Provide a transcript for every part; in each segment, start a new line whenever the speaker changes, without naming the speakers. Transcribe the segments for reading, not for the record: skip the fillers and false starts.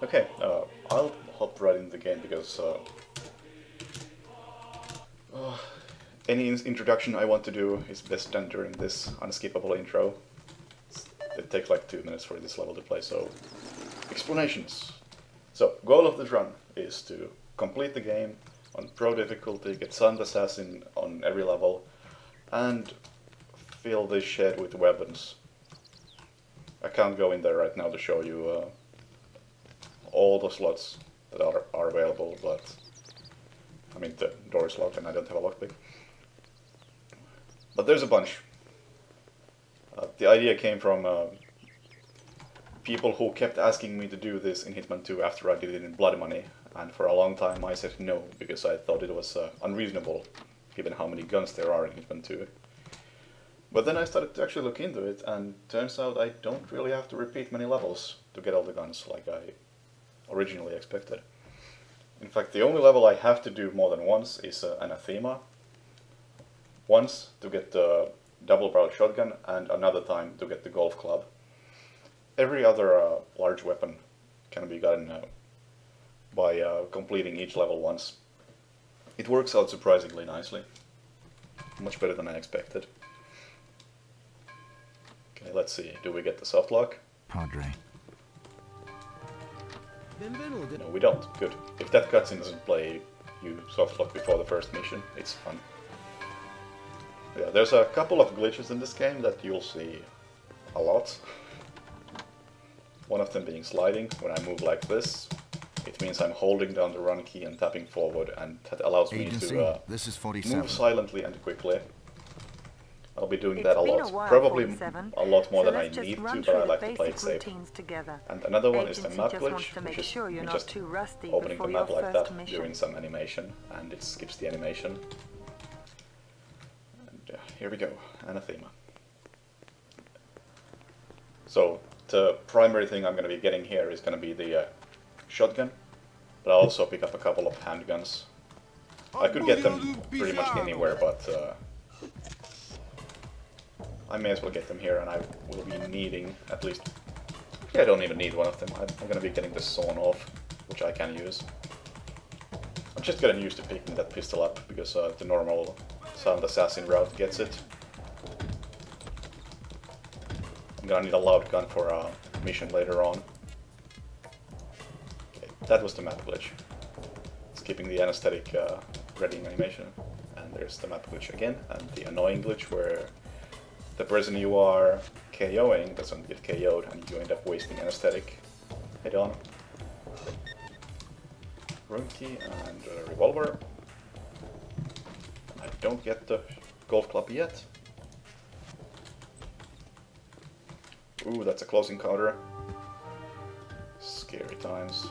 Okay, I'll hop right into the game because any introduction I want to do is best done during this unskippable intro. It takes like 2 minutes for this level to play, so explanations. So, goal of this run is to complete the game on pro difficulty, get Silent Assassin on every level, and fill this shed with weapons. I can't go in there right now to show you all the slots that are available, but I mean the door is locked and I don't have a lockpick. But there's a bunch. The idea came from people who kept asking me to do this in Hitman 2 after I did it in Blood Money, and for a long time I said no, because I thought it was unreasonable, given how many guns there are in Hitman 2. But then I started to actually look into it, and turns out I don't really have to repeat many levels to get all the guns like I originally expected. In fact, the only level I have to do more than once is Anathema. Once to get the double-barrel shotgun, and another time to get the golf club. Every other large weapon can be gotten by completing each level once. It works out surprisingly nicely. Much better than I expected. Okay, let's see. Do we get the soft lock?
Padre.
No, we don't. Good. If that cutscene doesn't play you soft lock before the first mission, it's fun. Yeah, there's a couple of glitches in this game that you'll see a lot. One of them being sliding. When I move like this, it means I'm holding down the run key and tapping forward, and that allows me to
this is 47.
move silently and quickly. I'll be doing that a
It's been
lot.
a while,
Probably
47,
a lot more
so
than I
let's just
need to,
run
but I
through
like
the
to play it
basic
safe.
routines together.
And another one is the
Agency
map
just wants
glitch,
to
which
make
is
sure you're not
just
too rusty
opening the
before your
map like
first
that
mission.
during some animation, and it skips the animation. And here we go, Anathema. So, the primary thing I'm going to be getting here is going to be the shotgun, but I'll also pick up a couple of handguns. I could get them pretty much anywhere, but I may as well get them here, and I will be needing at least... Yeah, I don't even need one of them. I'm going to be getting the sawn off, which I can use. I'm just getting used to picking that pistol up, because the normal Silent Assassin route gets it. I'm going to need a loud gun for a mission later on. Okay, that was the map glitch. Skipping the anesthetic reading animation. And there's the map glitch again, and the annoying glitch where the person you are KOing doesn't get KO'd and you end up wasting anesthetic head on. Room key and a revolver. I don't get the golf club yet. Ooh, that's a close encounter. Scary times.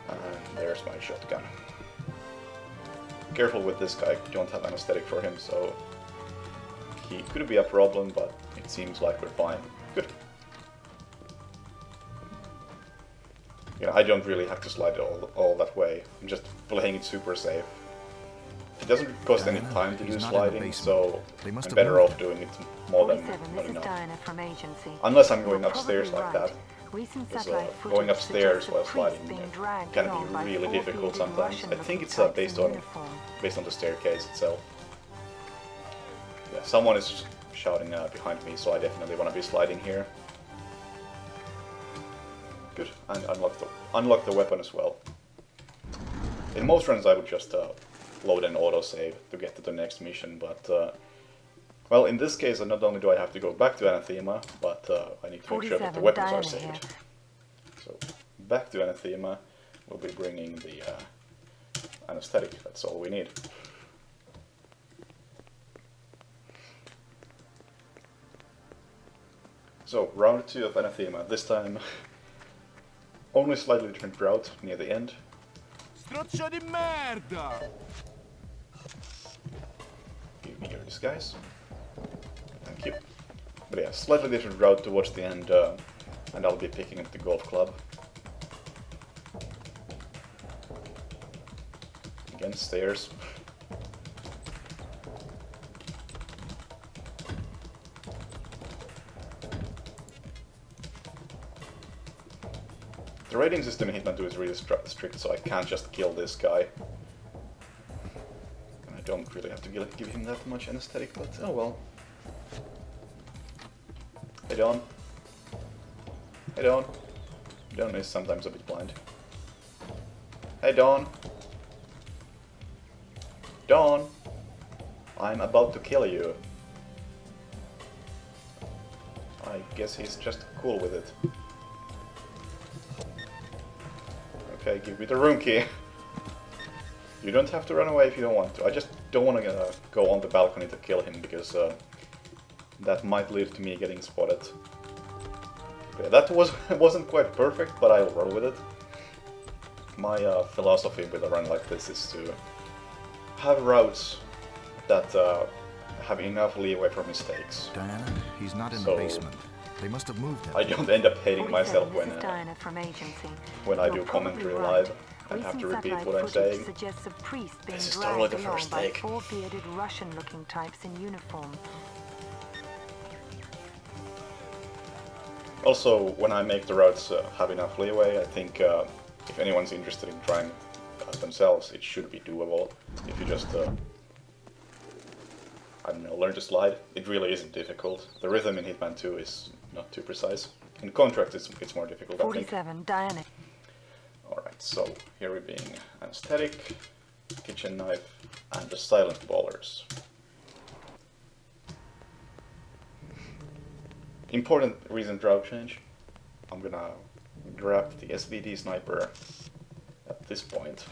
And there's my shotgun. Careful with this guy, I don't have anesthetic for him, so he could be a problem, but it seems like we're fine. Good. Yeah, I don't really have to slide all that way. I'm just playing it super safe. It doesn't cost any time to do sliding, so I'm better off doing it more than not enough. Unless I'm going upstairs like that. Because going upstairs while sliding can be really difficult sometimes. I think it's based on the staircase itself. Yeah, someone is shouting behind me, so I definitely want to be sliding here. Good, and unlock the weapon as well. In most runs I would just load an autosave to get to the next mission, but well, in this case, not only do I have to go back to Anathema, but I need to make sure that the weapons are saved. So, back to Anathema, we'll be bringing the anesthetic, that's all we need. So, round 2 of Anathema, this time only slightly different route near the end.
Strozzo di merda!
Give me your disguise. Thank you. But yeah, slightly different route towards the end, and I'll be picking up the golf club. Again, stairs. The rating system in Hitman 2 is really strict, so I can't just kill this guy. And I don't really have to give him that much anesthetic, but oh well. Hey Don. Hey Don. Don is sometimes a bit blind. Hey Don. Don. I'm about to kill you. I guess he's just cool with it. Okay, give me the room key. You don't have to run away if you don't want to. I just don't want to go on the balcony to kill him, because that might lead to me getting spotted. Okay, that wasn't quite perfect, but I'll roll with it. My philosophy with a run like this is to have routes that have enough leeway for mistakes.
Diana, he's not in the basement. They must have moved him.
I don't end up hating myself when I do
You're
commentary
probably
live
right.
and have to
Recent
repeat
satellite
what I'm
footage
saying.
suggests a priest being
This is
dragged
totally the
along
first
by
take.
four bearded Russian-looking types in uniform.
Also, when I make the routes have enough leeway, I think if anyone's interested in trying themselves, it should be doable. If you just, I don't know, learn to slide, it really isn't difficult. The rhythm in Hitman 2 is not too precise. In Contract, it's more difficult, I think.
47, Diana.
Alright, so here we're being anesthetic, kitchen knife, and the silent ballers. Important recent route change. I'm gonna grab the SVD sniper at this point.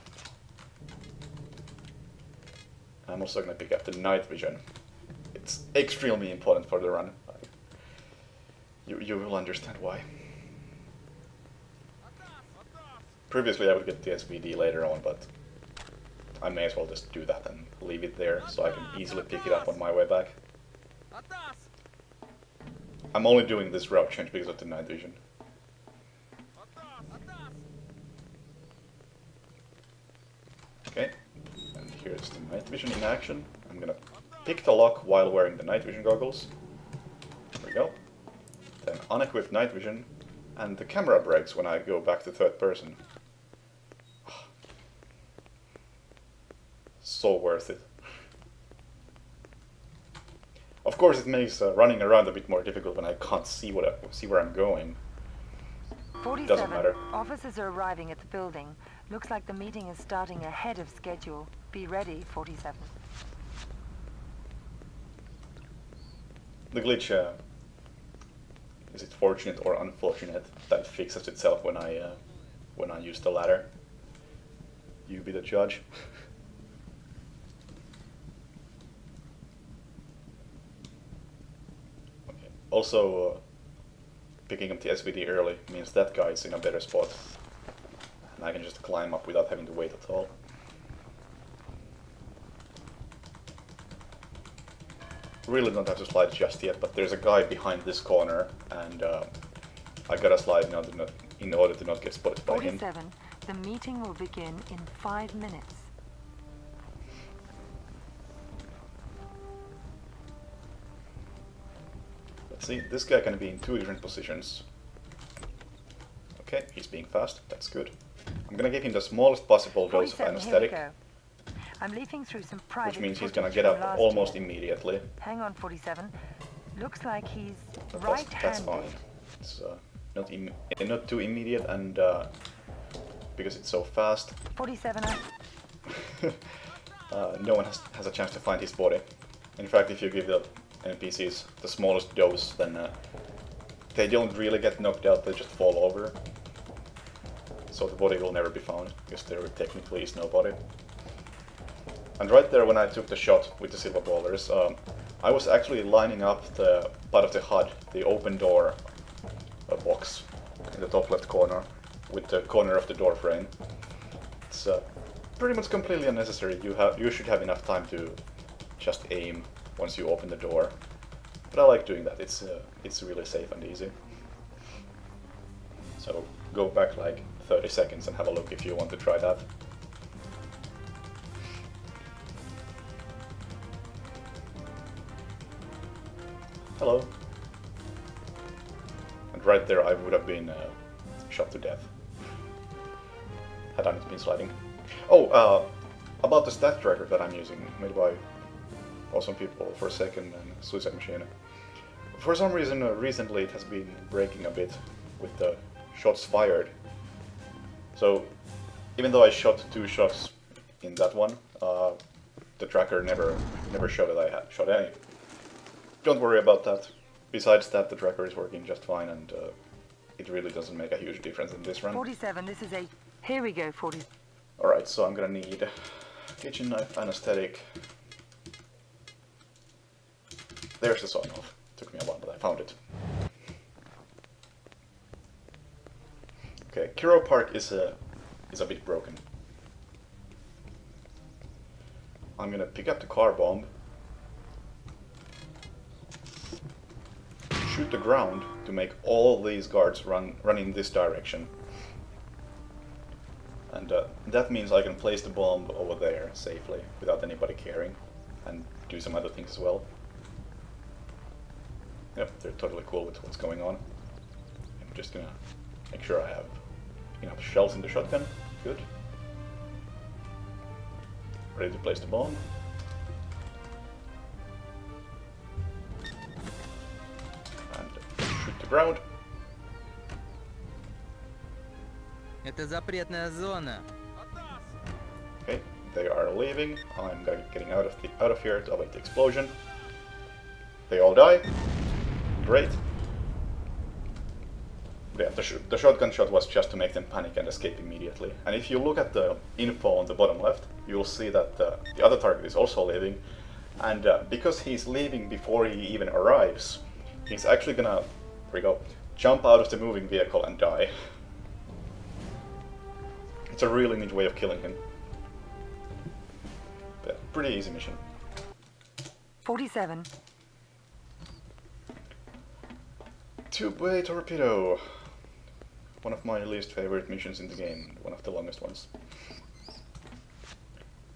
I'm also gonna pick up the night vision. It's extremely important for the run. You will understand why. Previously I would get the SVD later on, but I may as well just do that and leave it there so I can easily pick it up on my way back. I'm only doing this route change because of the night vision. Okay, and here's the night vision in action. I'm gonna pick the lock while wearing the night vision goggles. There we go. Then unequip night vision, and the camera breaks when I go back to third person. So worth it. Of course, it makes running around a bit more difficult when I can't see where I'm going.
47.
Doesn't matter.
Officers are arriving at the building. Looks like the meeting is starting ahead of schedule. Be ready, 47.
The glitch, is it fortunate or unfortunate that it fixes itself when I use the ladder? You be the judge. Okay. Also, picking up the SVD early means that guy is in a better spot, and I can just climb up without having to wait at all. Really don't have to slide just yet, but there's a guy behind this corner, and I gotta slide in order to not get spotted by him.
47. The meeting will begin in 5 minutes.
Let's see, this guy can be in 2 different positions. Okay, he's being fast, that's good. I'm gonna give him the smallest possible dose of
47,
anesthetic,
here we go. I'm leafing through some private
which means he's
footage
gonna get
from
up
last
almost
year.
immediately.
Hang on, 47. Looks like he's
But
right-handed.
that's fine. It's not too immediate, and because it's so fast,
47.
no one has a chance to find his body. In fact, if you give the NPCs the smallest dose, then they don't really get knocked out, they just fall over. So the body will never be found, because there technically is no body. And right there, when I took the shot with the silver ballers, I was actually lining up the part of the HUD, the open door box in the top left corner, with the corner of the door frame. It's pretty much completely unnecessary. You should have enough time to just aim once you open the door. But I like doing that. It's really safe and easy. So go back like 30 seconds and have a look if you want to try that. Hello. And right there I would have been shot to death. had I not been sliding. Oh, about the stat tracker that I'm using, made by Awesome People for a second and Suicide Machine. For some reason, recently it has been breaking a bit with the shots fired. So, even though I shot 2 shots in that one, the tracker never showed that I had shot any. Don't worry about that. Besides that, the tracker is working just fine, and it really doesn't make a huge difference in this run.
47, this is a... Here we go, 40.
Alright, so I'm gonna need kitchen knife, anesthetic. There's the sawn off. Took me a while, but I found it. Okay, Kiro Park is a bit broken. I'm gonna pick up the car bomb, shoot the ground to make all these guards run in this direction. And that means I can place the bomb over there safely without anybody caring, and do some other things as well. Yep, they're totally cool with what's going on. I'm just gonna make sure I have enough shells in the shotgun. Good. Ready to place the bomb. And shoot the ground.
Это запретная зона.
Okay, they are leaving. I'm getting out of here to avoid the explosion. They all die. Great. Yeah, the shotgun shot was just to make them panic and escape immediately. And if you look at the info on the bottom left, you'll see that the other target is also leaving. And because he's leaving before he even arrives, he's actually gonna, here we go, jump out of the moving vehicle and die. It's a really neat way of killing him. But pretty easy mission.
47.
Two-way torpedo. One of my least favorite missions in the game, one of the longest ones.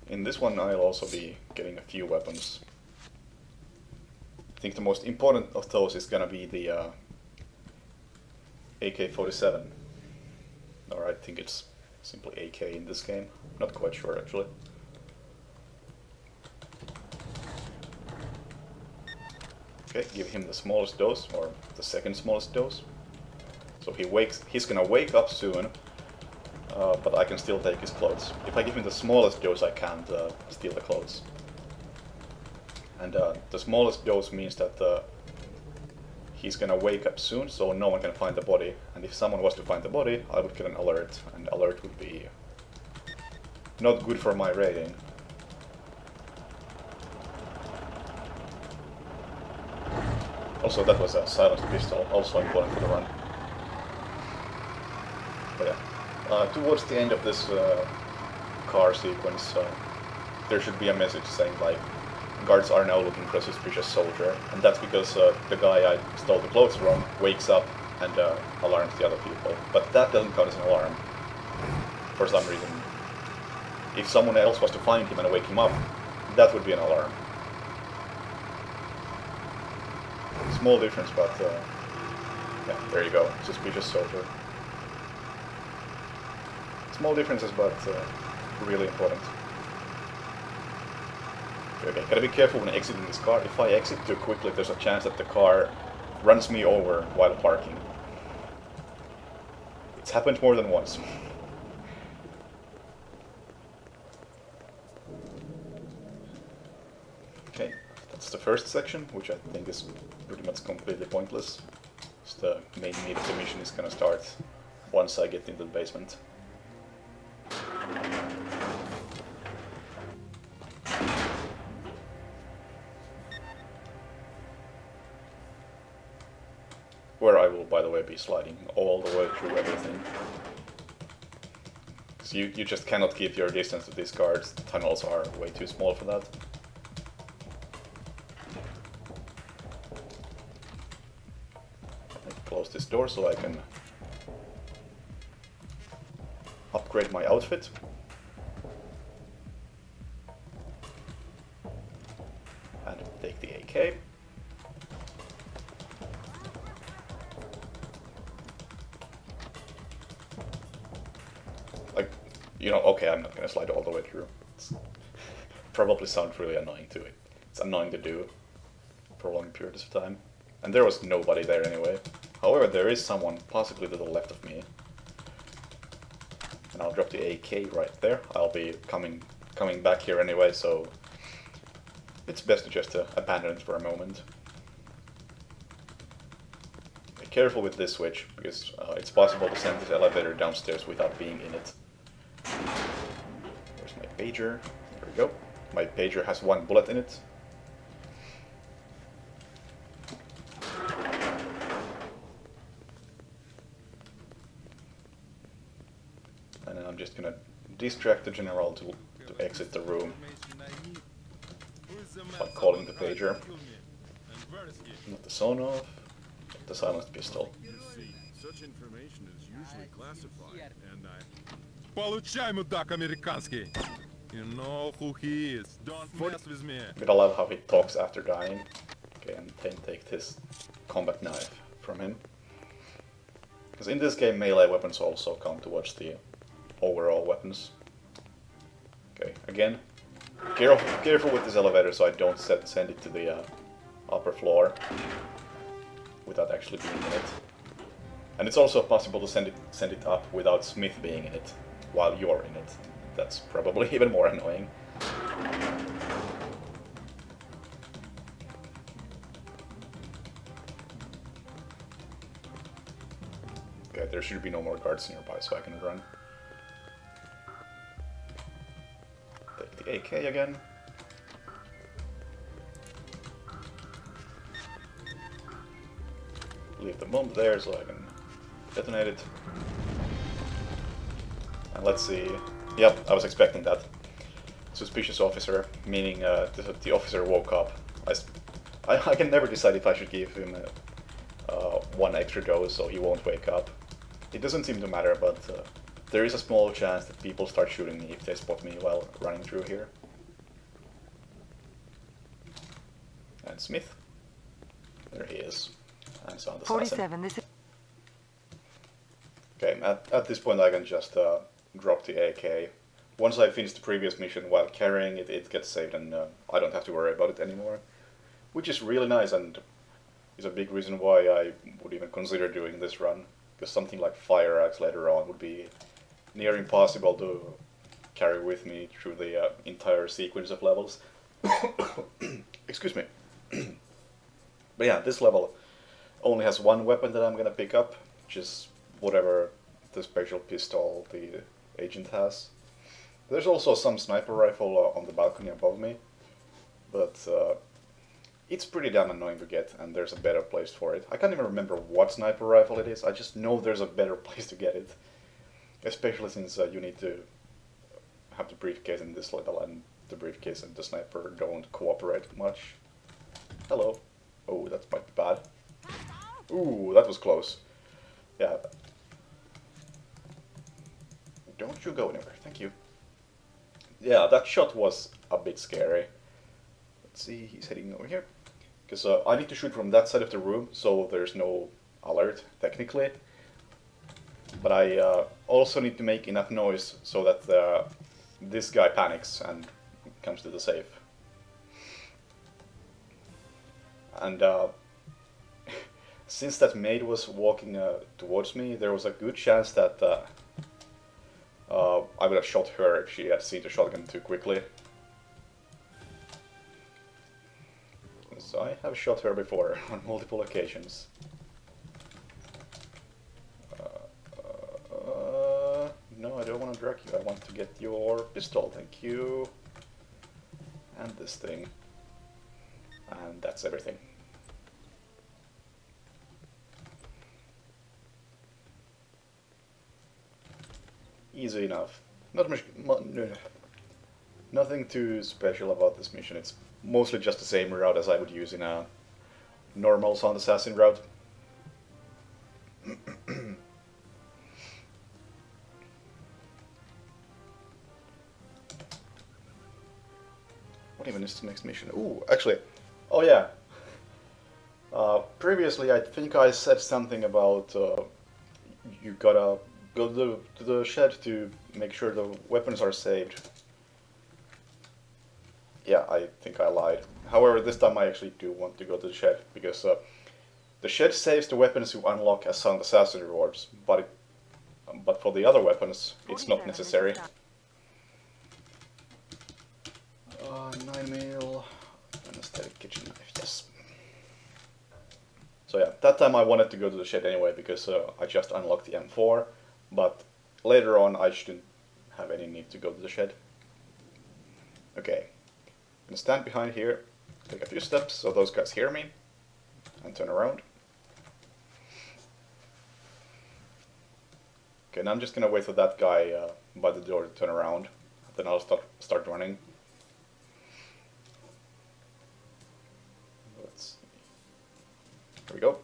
In this one I'll also be getting a few weapons. I think the most important of those is gonna be the AK-47. Or I think it's simply AK in this game. Not quite sure actually. Okay, give him the smallest dose, or the second smallest dose. So he's gonna wake up soon, but I can still take his clothes. If I give him the smallest dose, I can't steal the clothes. And the smallest dose means that he's gonna wake up soon, so no one can find the body. And if someone was to find the body, I would get an alert, and alert would be not good for my rating. Also, that was a silenced pistol, also important for the run. But yeah, towards the end of this car sequence, there should be a message saying like, guards are now looking for a suspicious soldier, and that's because the guy I stole the clothes from wakes up and alarms the other people. But that doesn't count as an alarm, for some reason. If someone else was to find him and wake him up, that would be an alarm. Small difference, but yeah, there you go, suspicious soldier. Small differences, but really important. Okay, gotta be careful when exiting this car. If I exit too quickly, there's a chance that the car runs me over while parking. It's happened more than once. Okay, that's the first section, which I think is pretty much completely pointless. So the main meat of the mission is gonna start once I get into the basement. Where I will, by the way, be sliding all the way through everything. So you just cannot keep your distance to these guards. The tunnels are way too small for that. Close this door so I can upgrade my outfit. And take the AK. Like, you know, okay, I'm not gonna slide all the way through. It's probably sounds really annoying to it. It's annoying to do for long periods of time. And there was nobody there anyway. However, there is someone possibly to the left of me. And I'll drop the AK right there. I'll be coming back here anyway, so it's best to just abandon it for a moment. Be careful with this switch, because it's possible to send this elevator downstairs without being in it. Where's my pager? There we go. My pager has 1 bullet in it. And I'm just gonna distract the general to exit the room by calling the pager. Not the sonar, the silenced pistol.
Such information is usually classified, and
Получай, мудак американский! You know who he is. Don't mess with me.
But I love how he talks after dying. Okay, and then take this combat knife from him. Because in this game, melee weapons also count towards the overall weapons. Okay, again, careful with this elevator so I don't send it to the upper floor without actually being in it. And it's also possible to send it up without Smith being in it while you're in it. That's probably even more annoying. Okay, there should be no more guards nearby, so I can run. Take the AK again. Leave the bomb there so I can detonate it. And let's see. Yep, I was expecting that. Suspicious officer, meaning the officer woke up. I can never decide if I should give him 1 extra dose so he won't wake up. It doesn't seem to matter, but there is a small chance that people start shooting me if they spot me while running through here. And Smith. There he is. And so on the
47, this is...
Okay, at this point I can just drop the AK. Once I finish the previous mission while carrying it, it gets saved and I don't have to worry about it anymore. Which is really nice and is a big reason why I would even consider doing this run. Because something like Fire Axe later on would be near impossible to carry with me through the entire sequence of levels. Excuse me. But yeah, this level only has 1 weapon that I'm gonna pick up, which is whatever the special pistol the agent has. There's also some sniper rifle on the balcony above me, but it's pretty damn annoying to get, and there's a better place for it. I can't even remember what sniper rifle it is, I just know there's a better place to get it. Especially since you need to have the briefcase in this level, and the briefcase and the sniper don't cooperate much. Hello. Oh, that might be bad. Ooh, that was close. Yeah. Don't you go anywhere, thank you. Yeah, that shot was a bit scary. Let's see, he's heading over here. Because I need to shoot from that side of the room, so there's no alert, technically. But I also need to make enough noise so that this guy panics and comes to the safe. And since that maid was walking towards me, there was a good chance that I would have shot her if she had seen the shotgun too quickly. So I have shot her before on multiple occasions. No, I don't want to drag you. I want to get your pistol, thank you. And this thing. And that's everything. Easy enough. Not much, nothing too special about this mission. It's mostly just the same route as I would use in a normal Sound Assassin route. What even is the next mission? Ooh, actually, oh yeah. Previously, I think I said something about you gotta go to the shed to make sure the weapons are saved. Yeah, I think I lied. However, this time I actually do want to go to the shed, because the shed saves the weapons you unlock as Silent Assassin rewards, but for the other weapons, it's not necessary. 9mm, anesthetic kitchen knife, yes. So yeah, that time I wanted to go to the shed anyway, because I just unlocked the M4, but later on I shouldn't have any need to go to the shed. Okay, I'm gonna stand behind here, take a few steps so those guys hear me, and turn around. Okay, now I'm just gonna wait for that guy by the door to turn around, then I'll start running. Here we go.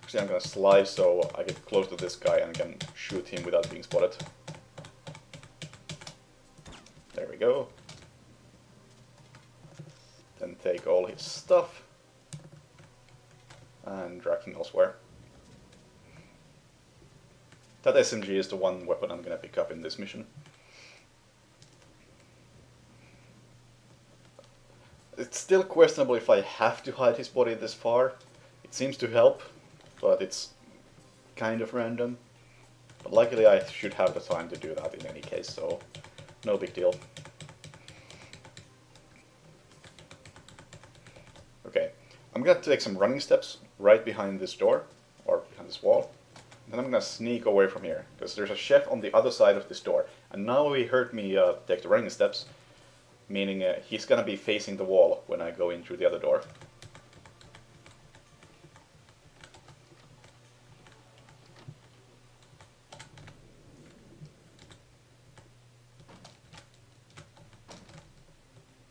Actually, I'm gonna slide so I get close to this guy and can shoot him without being spotted. There we go. Then take all his stuff and drag him elsewhere. That SMG is the one weapon I'm gonna pick up in this mission. It's still questionable if I have to hide his body this far. It seems to help, but it's kind of random. But luckily I should have the time to do that in any case, so no big deal. Okay, I'm gonna take some running steps right behind this door, or behind this wall. Then I'm gonna sneak away from here, because there's a chef on the other side of this door. And now he heard me take the running steps, meaning he's gonna be facing the wall when I go in through the other door.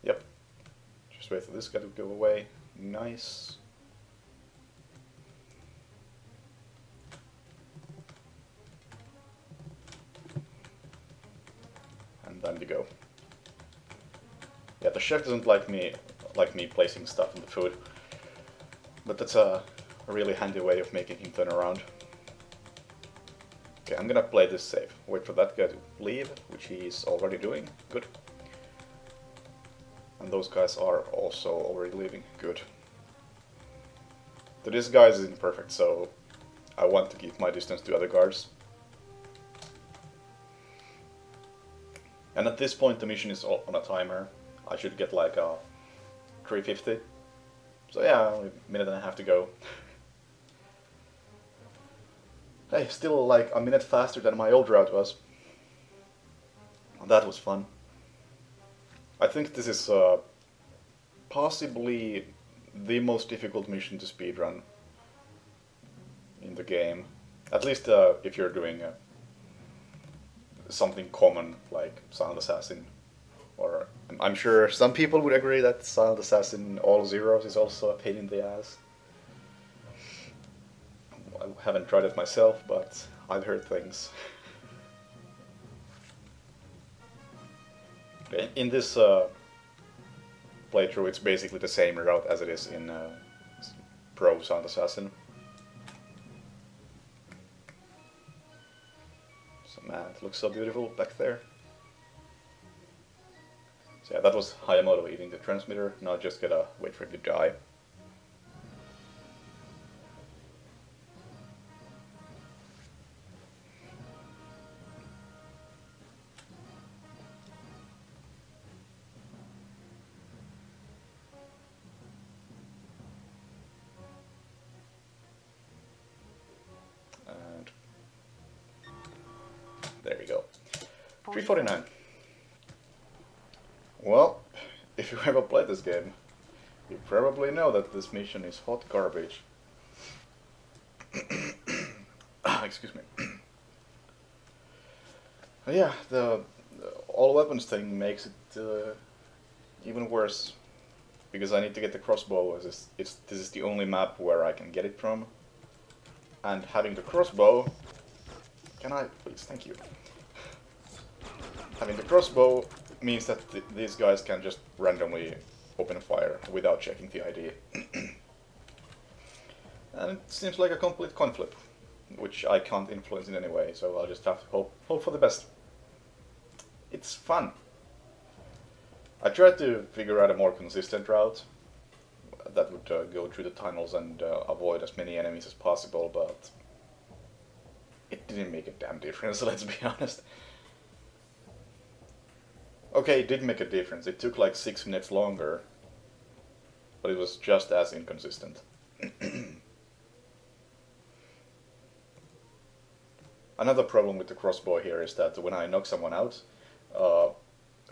Yep. Just wait for this guy to go away. Nice. And time to go. Yeah, the chef doesn't like me placing stuff in the food, but that's a really handy way of making him turn around. Okay, I'm gonna play this safe. Wait for that guy to leave, which he's already doing. Good. And those guys are also already leaving. Good. The disguise isn't perfect, so I want to keep my distance to other guards. And at this point the mission is on a timer. I should get like a 350. So yeah, only a minute and a half to go. Hey, still like a minute faster than my old route was. That was fun. I think this is possibly the most difficult mission to speedrun in the game. At least if you're doing something common like Silent Assassin. Or I'm sure some people would agree that Silent Assassin all zeros is also a pain in the ass. I haven't tried it myself, but I've heard things. In this playthrough, it's basically the same route as it is in Pro Silent Assassin. So man, it looks so beautiful back there. So yeah, that was Hayamoto eating the transmitter. Now I just gotta wait for it to die. And there you go. 349. Well, if you ever played this game, you probably know that this mission is hot garbage. Excuse me. Yeah, the all weapons thing makes it even worse, because I need to get the crossbow, as this is the only map where I can get it from. And having the crossbow... Can I... please, thank you. Having the crossbow means that these guys can just randomly open fire without checking the ID. And it seems like a complete conflict. which I can't influence in any way, so I'll just have to hope for the best. It's fun. I tried to figure out a more consistent route that would go through the tunnels and avoid as many enemies as possible, but it didn't make a damn difference, let's be honest. Okay, it did make a difference. It took like 6 minutes longer, but it was just as inconsistent. Another problem with the crossbow here is that when I knock someone out,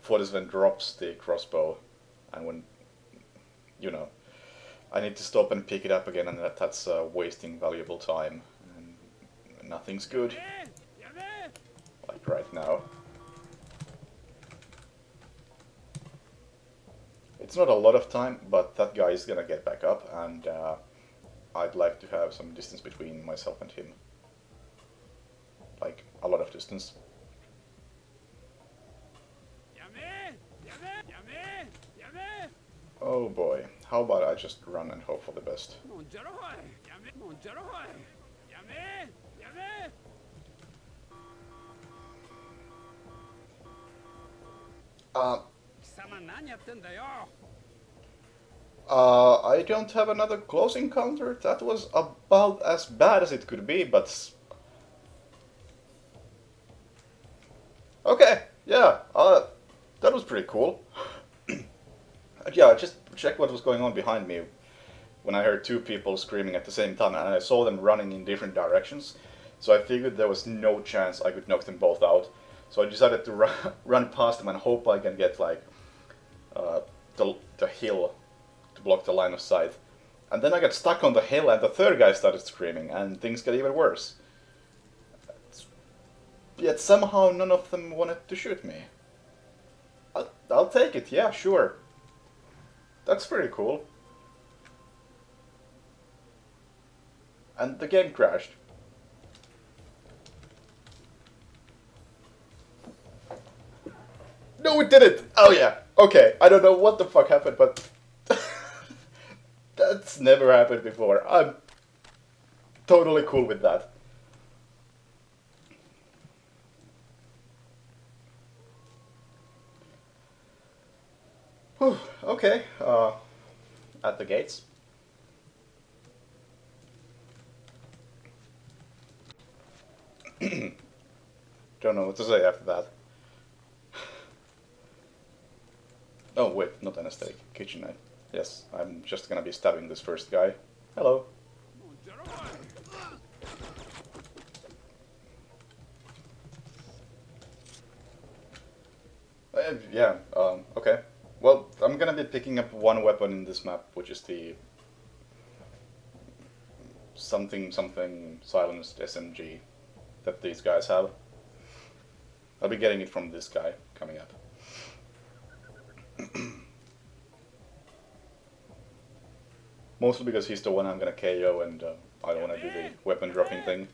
47 drops the crossbow, and when, you know, I need to stop and pick it up again, and that's wasting valuable time, and nothing's good, like right now. It's not a lot of time, but that guy is gonna get back up, and I'd like to have some distance between myself and him. Like, a lot of distance. Oh boy, how about I just run and hope for the best? I don't have another close encounter. That was about as bad as it could be, but... Okay, yeah, that was pretty cool. Yeah, I just checked what was going on behind me when I heard 2 people screaming at the same time, and I saw them running in different directions, so I figured there was no chance I could knock them both out. So I decided to run past them and hope I can get, like, the hill to block the line of sight. And then I got stuck on the hill and the third guy started screaming, and things got even worse. Yet somehow none of them wanted to shoot me. I'll take it, yeah, sure. That's pretty cool. And the game crashed. No, it didn't! Oh yeah, okay. I don't know what the fuck happened, but... that's never happened before. I'm totally cool with that. Whew, okay, at the gates. Don't know what to say after that. Oh wait, not anesthetic, kitchen knife. Yes, I'm just gonna be stabbing this first guy. Hello. Yeah, okay. Well, I'm gonna be picking up one weapon in this map, which is the something silenced SMG that these guys have. I'll be getting it from this guy coming up. Mostly because he's the one I'm gonna KO, and I don't want to do the weapon dropping thing.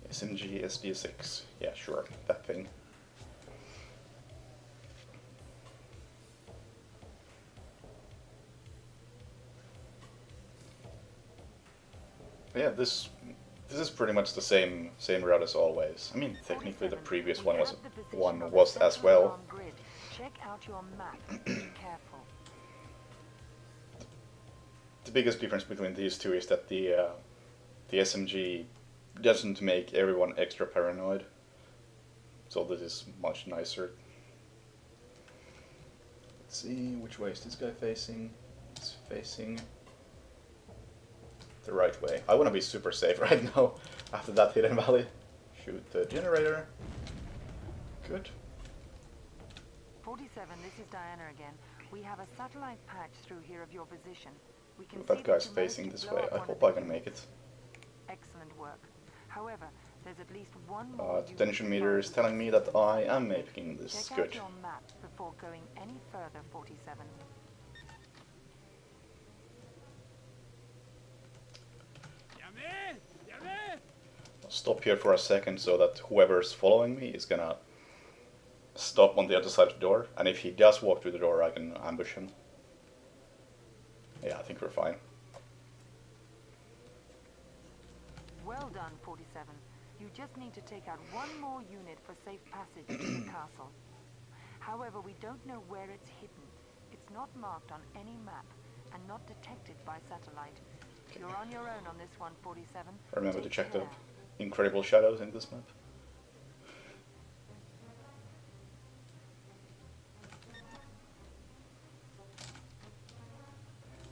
SMG SD6, yeah, sure, that thing. Yeah, this is pretty much the same route as always. I mean, technically the previous one was as well.
Check out your map. Be careful.
The biggest difference between these two is that the SMG doesn't make everyone extra paranoid. So this is much nicer. Let's see, which way is this guy facing? It's facing the right way. I want to be super safe right now after that hidden valley. Shoot the generator. Good.
47, this is Diana again. We have a satellite patch through here of your position. We can
That guy's facing this way. I hope I can make it.
Excellent work. However, there's at least one more.
Detention meter is telling me that I am making this.
Check
Good.
out your map before going any further, 47.
I'll stop here for a second so that whoever's following me is gonna stop on the other side of the door, and if he does walk through the door I can ambush him. Yeah, I think we're fine.
Well done, 47. You just need to take out one more unit for safe passage to the castle. However, we don't know where it's hidden. It's not marked on any map and not detected by satellite. You're on your own on this one, 47.
Remember to
Take
check the
care.
incredible shadows in this map.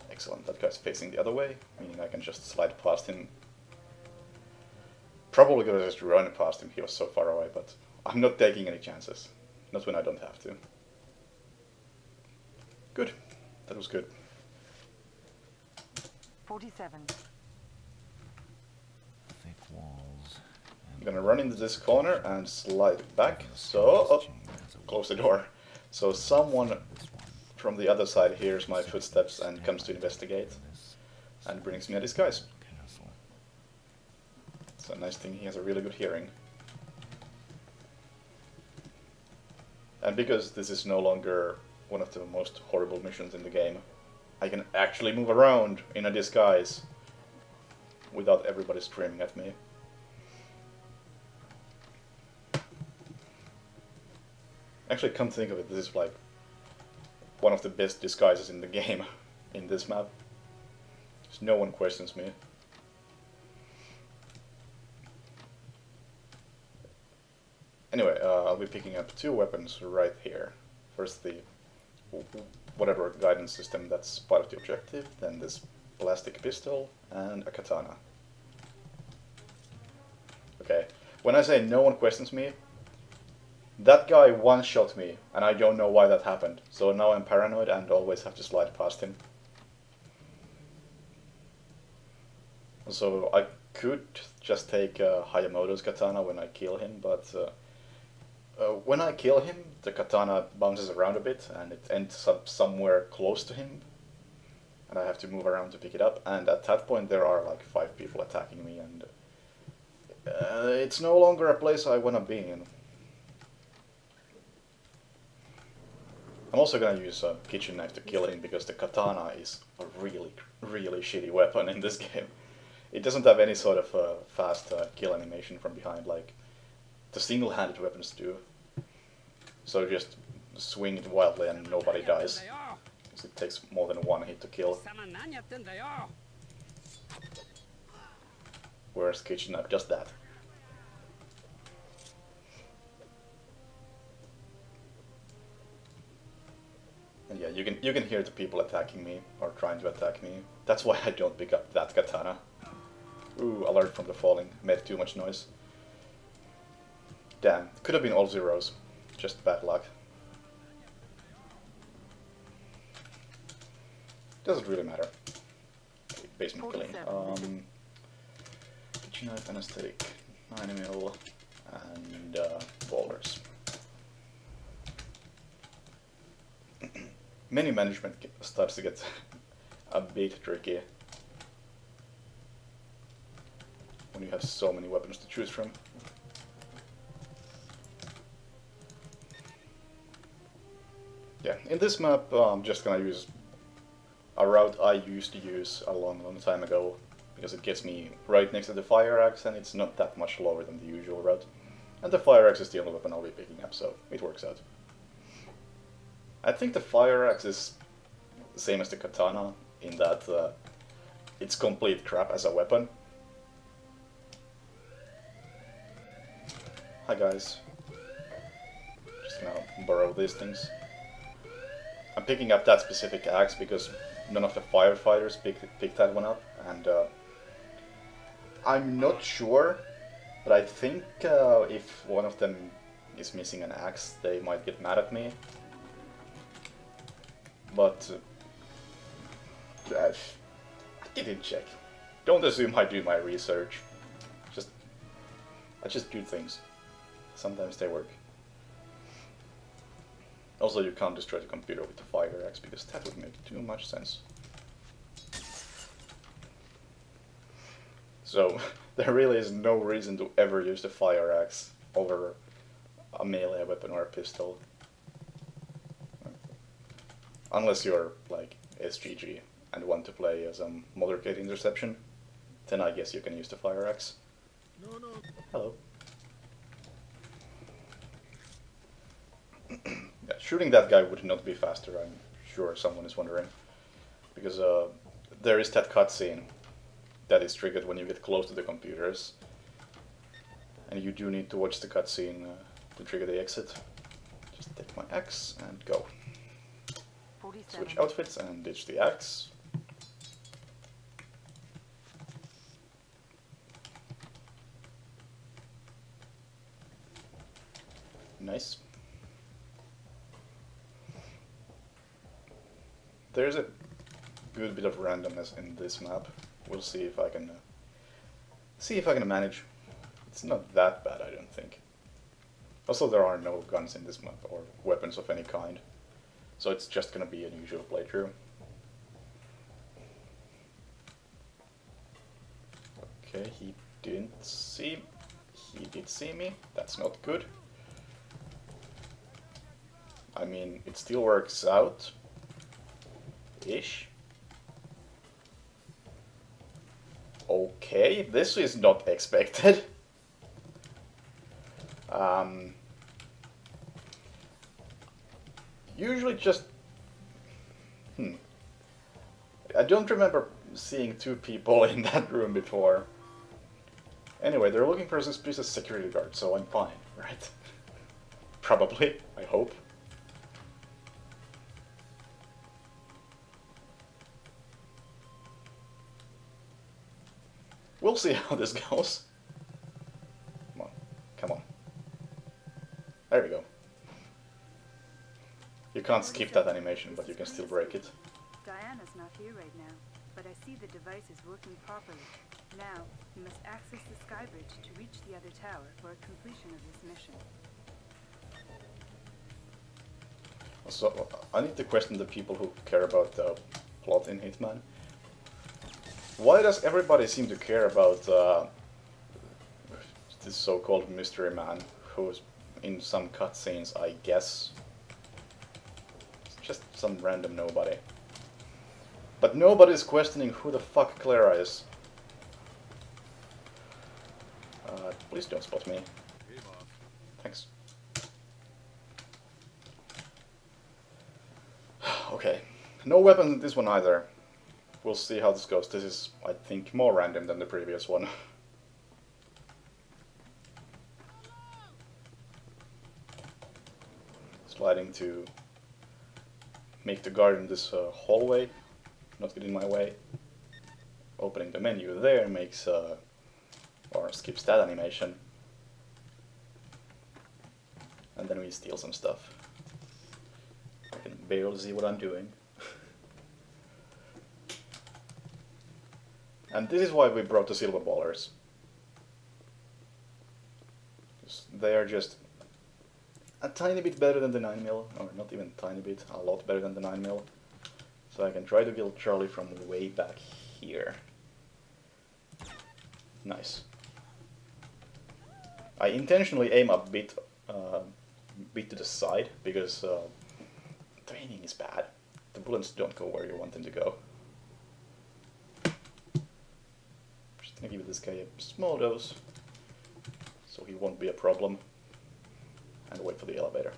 Excellent, that guy's facing the other way, meaning I can just slide past him. Probably gonna just run past him, he was so far away, but I'm not taking any chances. Not when I don't have to. Good, that was good.
47.
Thick walls.
I'm gonna run into this corner and slide back, so... Oh, close the door. So someone from the other side hears my footsteps and comes to investigate, and brings me a disguise. It's a nice thing, he has a really good hearing. And because this is no longer one of the most horrible missions in the game, I can actually move around in a disguise without everybody screaming at me. Actually, come to think of it, this is like one of the best disguises in the game in this map. Just no one questions me. Anyway, I'll be picking up two weapons right here. First the whatever guidance system that's part of the objective, then this plastic pistol and a katana. Okay, when I say no one questions me, that guy one-shot me, and I don't know why that happened. So now I'm paranoid and always have to slide past him. So I could just take Hayamoto's katana when I kill him, but when I kill him, the katana bounces around a bit and it ends up somewhere close to him. And I have to move around to pick it up, and at that point there are like 5 people attacking me, and it's no longer a place I want to be in. I'm also gonna use a kitchen knife to kill him, because the katana is a really, really shitty weapon in this game. It doesn't have any sort of fast kill animation from behind like the single-handed weapons do. So just swing it wildly and nobody dies. Because it takes more than one hit to kill. Whereas kitchen knife does that. And yeah, you can hear the people attacking me, or trying to attack me. That's why I don't pick up that katana. Ooh, alert from the falling, made too much noise. Damn, could have been all zeros. Just bad luck. Doesn't really matter. Okay, basement killing. Kitchen knife, anesthetic, 9mm, and boulders. Menu management starts to get a bit tricky when you have so many weapons to choose from. Yeah, in this map I'm just gonna use a route I used to use a long time ago, because it gets me right next to the fire axe and it's not that much lower than the usual route. And the fire axe is the only weapon I'll be picking up, so it works out. I think the fire axe is the same as the katana, in that it's complete crap as a weapon. Hi guys. Just gonna borrow these things. I'm picking up that specific axe because none of the firefighters picked that one up, and I'm not sure, but I think if one of them is missing an axe, they might get mad at me. But I didn't check. Don't assume I do my research. I just do things. Sometimes they work. Also, you can't destroy the computer with the fire axe, because that would make too much sense. So, there really is no reason to ever use the fire axe over a melee weapon or a pistol. Unless you're, like, SGG, and want to play some motorcade interception, then I guess you can use the fire axe.
No, no.
Hello. Yeah, shooting that guy would not be faster, I'm sure someone is wondering. Because there is that cutscene that is triggered when you get close to the computers. And you do need to watch the cutscene to trigger the exit. Just take my axe and go.
47.
Switch outfits and ditch the axe. Nice. There's a good bit of randomness in this map. We'll see if I can manage. It's not that bad, I don't think. Also, there are no guns in this map or weapons of any kind, so it's just gonna be an usual playthrough. Okay, he didn't see. He did see me. That's not good. I mean, it still works out. Ish. Okay, this is not expected. Usually just... I don't remember seeing two people in that room before. Anyway, they're looking for a suspicious security guard, so I'm fine, right? Probably, I hope. We'll see how this goes. Come on, come on. There we go. You can't skip that animation, but you can still break it.
Diana's not here right now, but I see the device is working properly. Now, you must access the skybridge to reach the other tower for a completion of this mission.
So, I need to question the people who care about the plot in Hitman. Why does everybody seem to care about this so-called mystery man, who's in some cutscenes, I guess? It's just some random nobody. But nobody's questioning who the fuck Clara is. Please don't spot me.
Hey, boss.
Thanks. Okay, no weapons in this one either. We'll see how this goes. This is, I think, more random than the previous one. Sliding to make the guard in this hallway not get in my way. Opening the menu there makes or skips that animation. And then we steal some stuff. I can barely see what I'm doing. And this is why we brought the silver ballers. They are just a tiny bit better than the 9mm, or not even a tiny bit, a lot better than the 9mm. So I can try to kill Charlie from way back here. Nice. I intentionally aim a bit to the side, because the aiming is bad. The bullets don't go where you want them to go. Just gonna give this guy a small dose, so he won't be a problem. And wait for the elevator.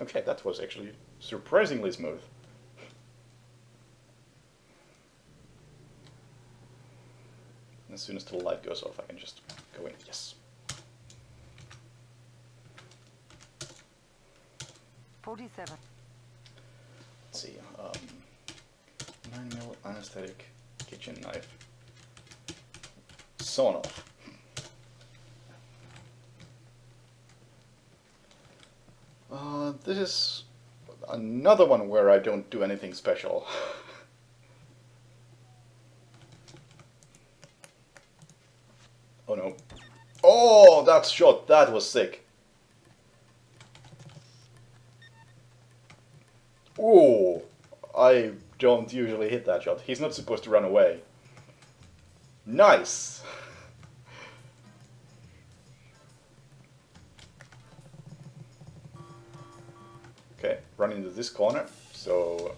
Okay, that was actually surprisingly smooth. As soon as the light goes off, I can just go in. Yes.
47.
Let's see. 9mm anesthetic kitchen knife. Sawn off. This is another one where I don't do anything special. Oh no. Oh, that shot, that was sick. Ooh, I don't usually hit that shot. He's not supposed to run away. Nice! Okay, run into this corner, so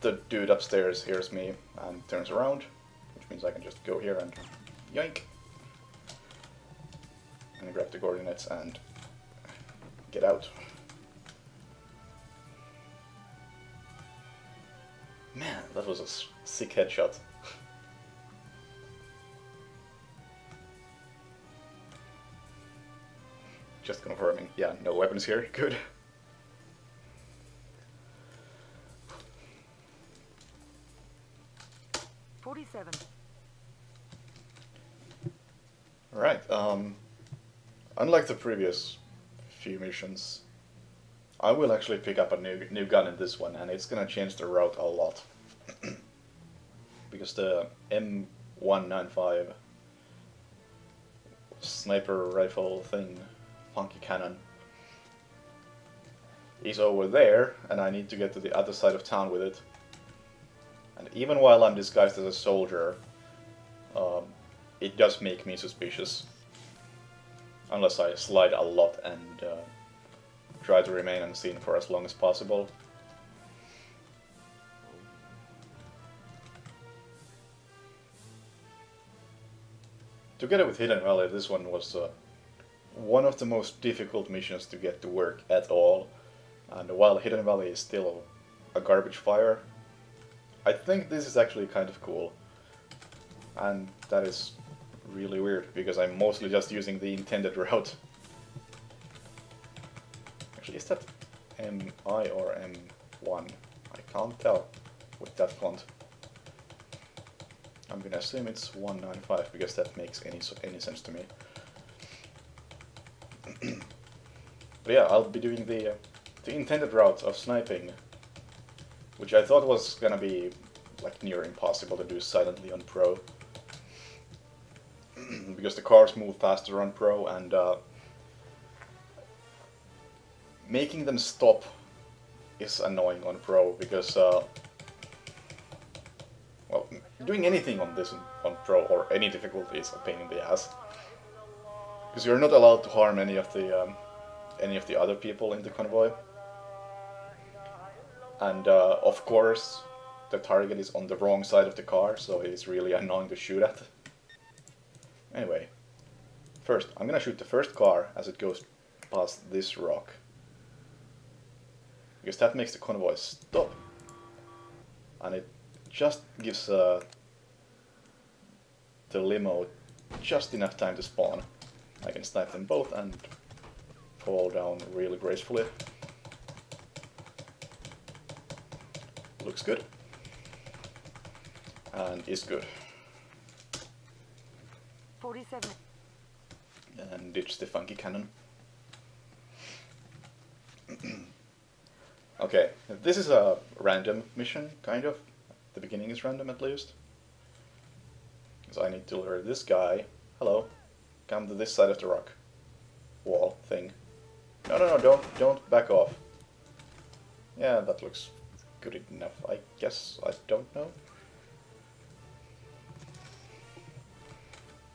the dude upstairs hears me and turns around, which means I can just go here and yoink. And grab the coordinates and get out. Man, that was a sick headshot. Just confirming. Yeah, no weapons here. Good. Alright, unlike the previous few missions, I will actually pick up a new gun in this one, and it's gonna change the route a lot. Because the M195 sniper rifle thing, funky cannon, is over there, and I need to get to the other side of town with it. And even while I'm disguised as a soldier, it does make me suspicious. Unless I slide a lot and try to remain unseen for as long as possible. Together with Hidden Valley, this one was one of the most difficult missions to get to work at all. And while Hidden Valley is still a garbage fire, I think this is actually kind of cool. And that is really weird, because I'm mostly just using the intended route. Actually, is that MI or M1? I can't tell with that font. I'm gonna assume it's 195, because that makes any sense to me. But yeah, I'll be doing the intended route of sniping, which I thought was gonna be like near impossible to do silently on Pro. Because the cars move faster on Pro, and making them stop is annoying on Pro, because well, doing anything on this on Pro or any difficulty is a pain in the ass, because you're not allowed to harm any of the other people in the convoy, and of course the target is on the wrong side of the car, so it's really annoying to shoot at. Anyway, first I'm gonna shoot the first car as it goes past this rock, because that makes the convoy stop, and it just gives the limo just enough time to spawn. I can snipe them both and fall down really gracefully. Looks good. And is good.
47.
And ditch the funky cannon. Okay, this is a random mission, kind of. The beginning is random, at least. So I need to lure this guy. Hello. Come to this side of the rock. Wall thing. No, don't back off. Yeah, that looks good enough, I guess. I don't know.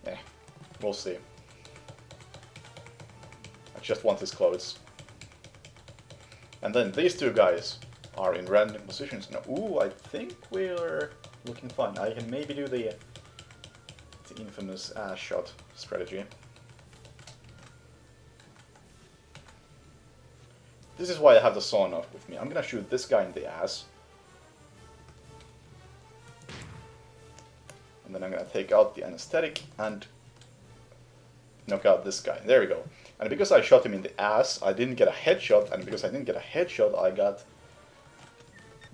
Yeah, we'll see. I just want his clothes. And then these two guys are in random positions now. Ooh, I think we're looking fine. I can maybe do the infamous ass shot strategy. This is why I have the sawn off with me. I'm gonna shoot this guy in the ass. And then I'm gonna take out the anesthetic and knock out this guy. There we go. And because I shot him in the ass, I didn't get a headshot, and because I didn't get a headshot, I got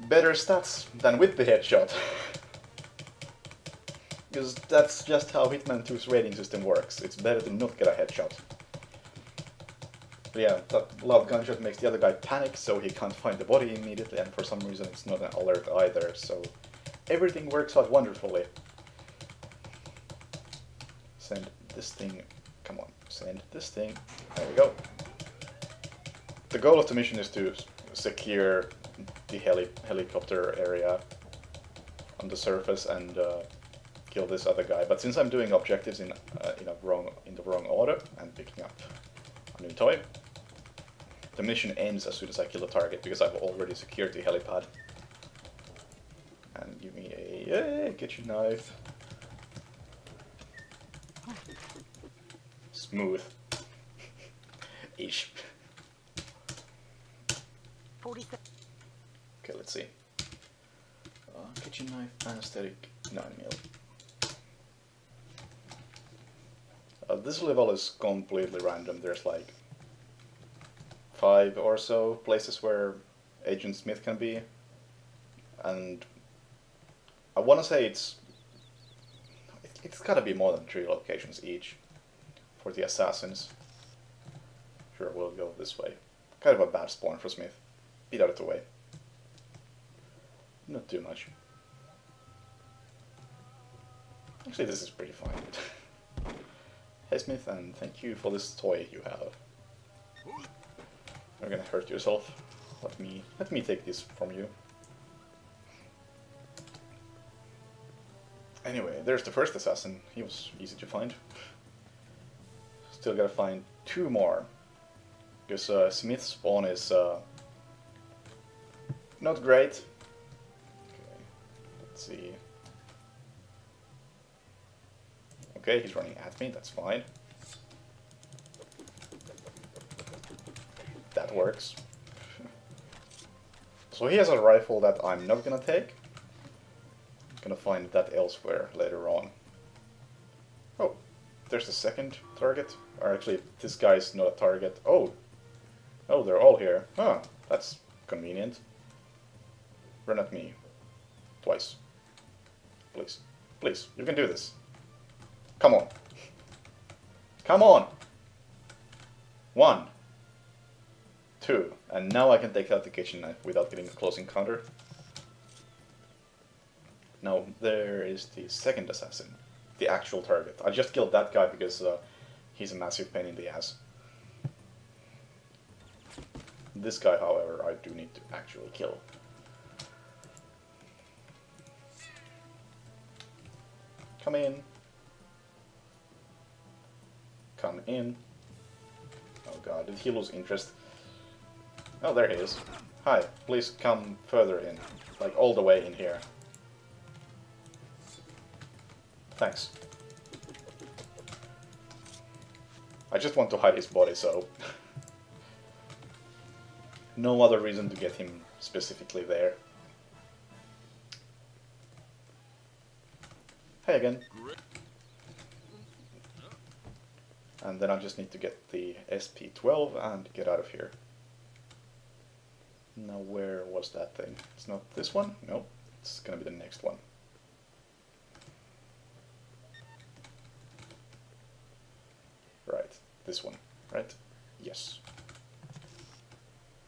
better stats than with the headshot. Because that's just how Hitman 2's rating system works. It's better to not get a headshot. But yeah, that loud gunshot makes the other guy panic, so he can't find the body immediately, and for some reason it's not an alert either, so everything works out wonderfully. Send this thing, come on, send this thing, there we go. The goal of the mission is to secure the helicopter area on the surface and kill this other guy, but since I'm doing objectives in the wrong order and picking up a new toy, the mission ends as soon as I kill the target, because I've already secured the helipad. And give me a kitchen knife. Smooth. Ish.
47.
Okay, let's see. Kitchen knife, anesthetic, 9mm. This level is completely random. There's like 5 or so places where Agent Smith can be, and I want to say it's gotta be more than 3 locations each for the assassins. Sure, we'll go this way. Kind of a bad spawn for Smith. Get out of the way. Not too much. Actually, this is pretty fine. Hey Smith, and thank you for this toy you have. You're gonna hurt yourself. Let me take this from you. Anyway, there's the first assassin. He was easy to find. Still gotta find 2 more. Because Smith's spawn is not great. Okay, let's see. Okay, he's running at me, that's fine. That works. So he has a rifle that I'm not gonna take. I'm gonna find that elsewhere later on. Oh, there's the second target. Or actually, this guy's not a target. Oh, they're all here. Huh, that's convenient. Run at me. Twice. Please. Please, you can do this. Come on. Come on! 1. 2. And now I can take out the kitchen knife without getting a close encounter. Now, there is the second assassin. The actual target. I just killed that guy because he's a massive pain in the ass. This guy, however, I do need to actually kill. Come in. Come in. Oh god, did he lose interest? Oh, there he is. Hi, please come further in. Like, all the way in here. Thanks. I just want to hide his body, so... no other reason to get him specifically there. Hey again. And then I just need to get the SP-12 and get out of here. Now where was that thing? It's not this one? No, it's gonna be the next one. Right, this one, right? Yes.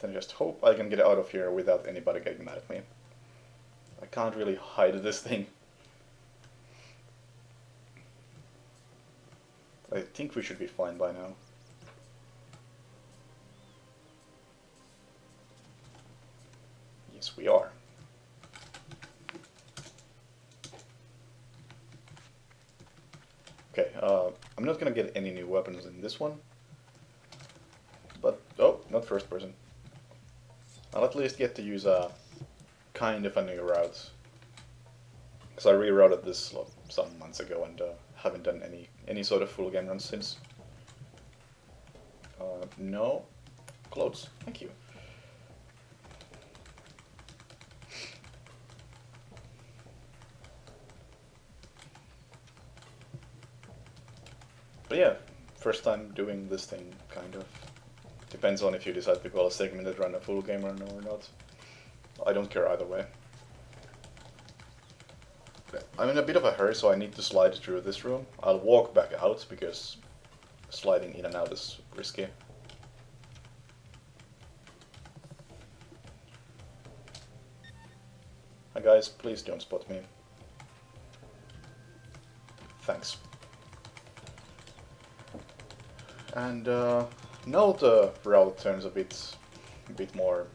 Then I just hope I can get out of here without anybody getting mad at me. I can't really hide this thing. I think we should be fine by now. Yes, we are. Okay, I'm not gonna get any new weapons in this one. But, oh, not first person. I'll at least get to use a kind of a new route. Because I rerouted this some months ago and haven't done any sort of full game run since. No. Clothes. Thank you. But yeah, first time doing this thing, kind of. Depends on if you decide to call a segmented run a full game run or not. I don't care either way. I'm in a bit of a hurry, so I need to slide through this room. I'll walk back out, because sliding in and out is risky. Hi guys, please don't spot me. Thanks. And now the route turns a bit more...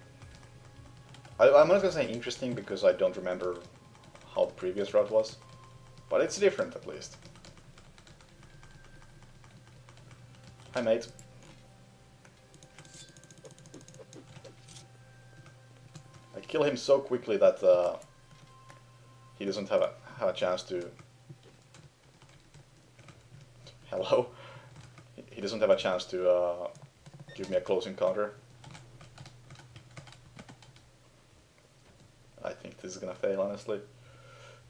I'm not gonna say interesting, because I don't remember how the previous route was, but it's different at least. Hi mate. I kill him so quickly that he doesn't have a chance to... Hello? He doesn't have a chance to give me a close encounter. I think this is gonna fail, honestly.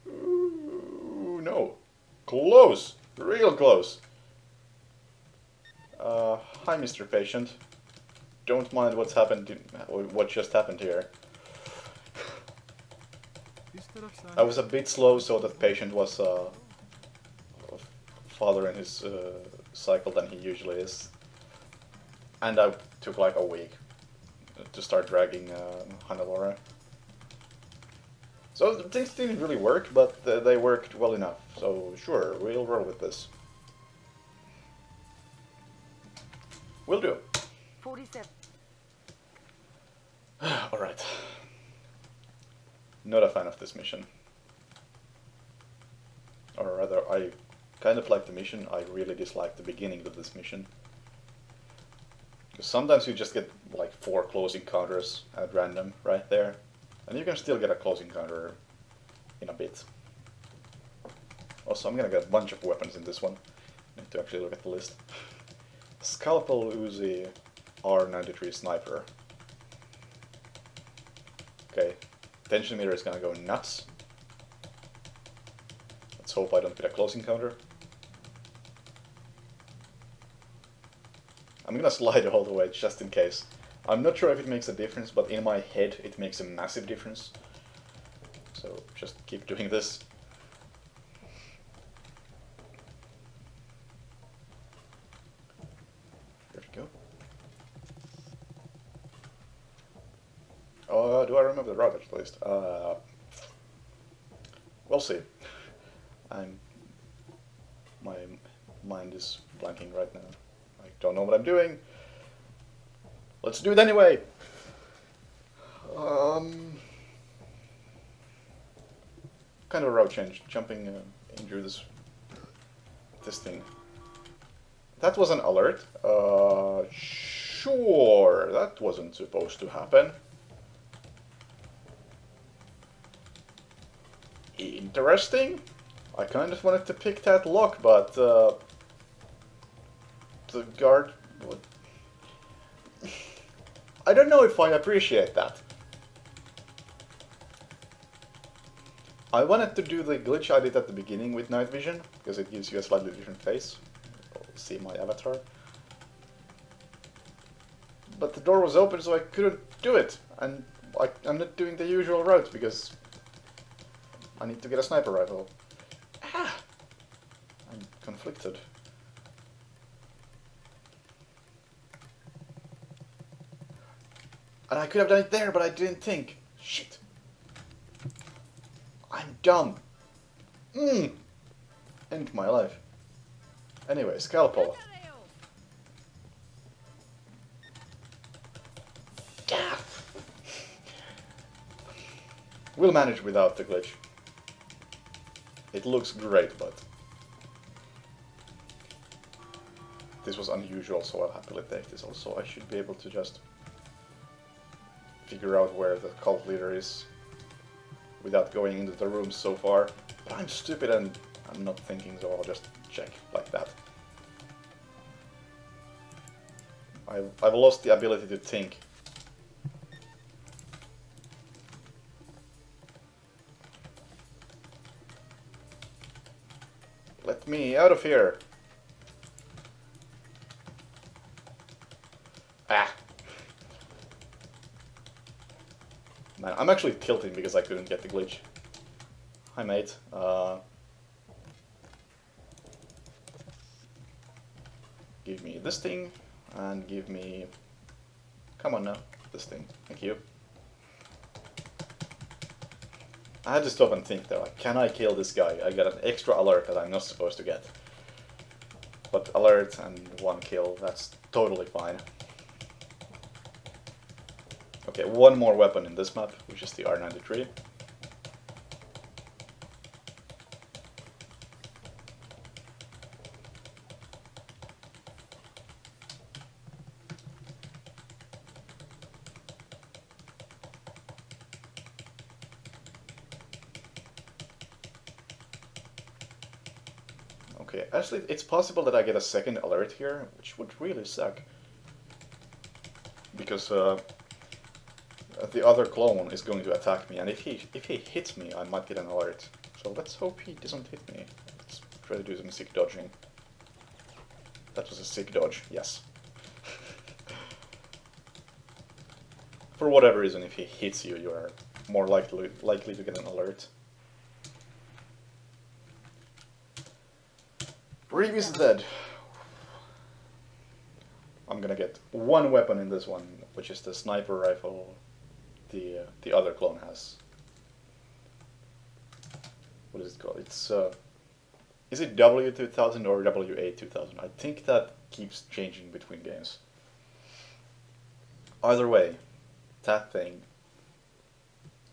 Ooh, no. Close! Real close! Hi, Mr. Patient. Don't mind what's happened, what just happened here. I was a bit slow, so that patient was farther in his cycle than he usually is. And I took like a week to start dragging Hannelore. So things didn't really work, but they worked well enough. So sure, we'll roll with this. Will do.
47.
Alright. Not a fan of this mission. Or rather, I kind of like the mission, I really dislike the beginning of this mission. Because sometimes you just get like 4 close encounters at random right there. And you can still get a close encounter in a bit. Also, I'm gonna get a bunch of weapons in this one. I need to actually look at the list. Scalpel, Uzi, R93 Sniper. Okay, tension meter is gonna go nuts. Let's hope I don't get a close encounter. I'm gonna slide all the way just in case. I'm not sure if it makes a difference, but in my head it makes a massive difference. So just keep doing this. There we go. Do I remember the route at least? We'll see. My mind is blanking right now. I don't know what I'm doing. Let's do it anyway. Kind of a route change, jumping in through this thing. That was an alert. Sure, that wasn't supposed to happen. Interesting. I kind of wanted to pick that lock, but the guard would... I don't know if I appreciate that. I wanted to do the glitch I did at the beginning with night vision, because it gives you a slightly different face. You'll see my avatar. But the door was open, so I couldn't do it. And I'm not doing the usual route, because I need to get a sniper rifle. Ah! I'm conflicted. And I could have done it there, but I didn't think. Shit. I'm dumb. End my life. Anyway, Scalpel. Ah. We'll manage without the glitch. It looks great, but this was unusual, so I'll happily take this also. I should be able to just figure out where the cult leader is without going into the room so far. But I'm stupid and I'm not thinking, so I'll just check like that. I've lost the ability to think. Let me out of here. Ah. Man, I'm actually tilting because I couldn't get the glitch. Hi, mate. Give me this thing, and give me... Come on now, this thing. Thank you. I had to stop and think though, like, can I kill this guy? I got an extra alert that I'm not supposed to get. But alert and 1 kill, that's totally fine. Okay, 1 more weapon in this map, which is the R93. Okay, actually, it's possible that I get a second alert here, which would really suck. Because the other clone is going to attack me, and if he hits me, I might get an alert. So let's hope he doesn't hit me. Let's try to do some sick dodging. That was a sick dodge, yes. For whatever reason, if he hits you, you are more likely to get an alert. Reeve is dead. I'm gonna get one weapon in this one, which is the sniper rifle the other clone has. What is it called? It's is it W2000 or WA2000? I think that keeps changing between games. Either way, that thing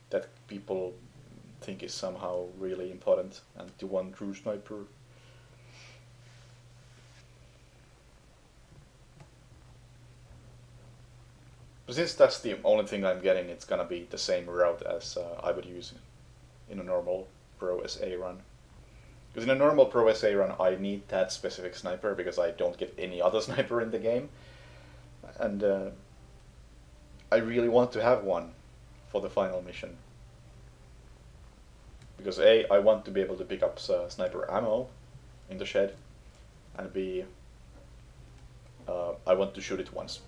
that people think is somehow really important, and the one true sniper. But since that's the only thing I'm getting, it's gonna be the same route as I would use in a normal Pro SA run. Because in a normal Pro SA run, I need that specific sniper because I don't get any other sniper in the game. And I really want to have one for the final mission. Because A, I want to be able to pick up sniper ammo in the shed, and B, I want to shoot it once.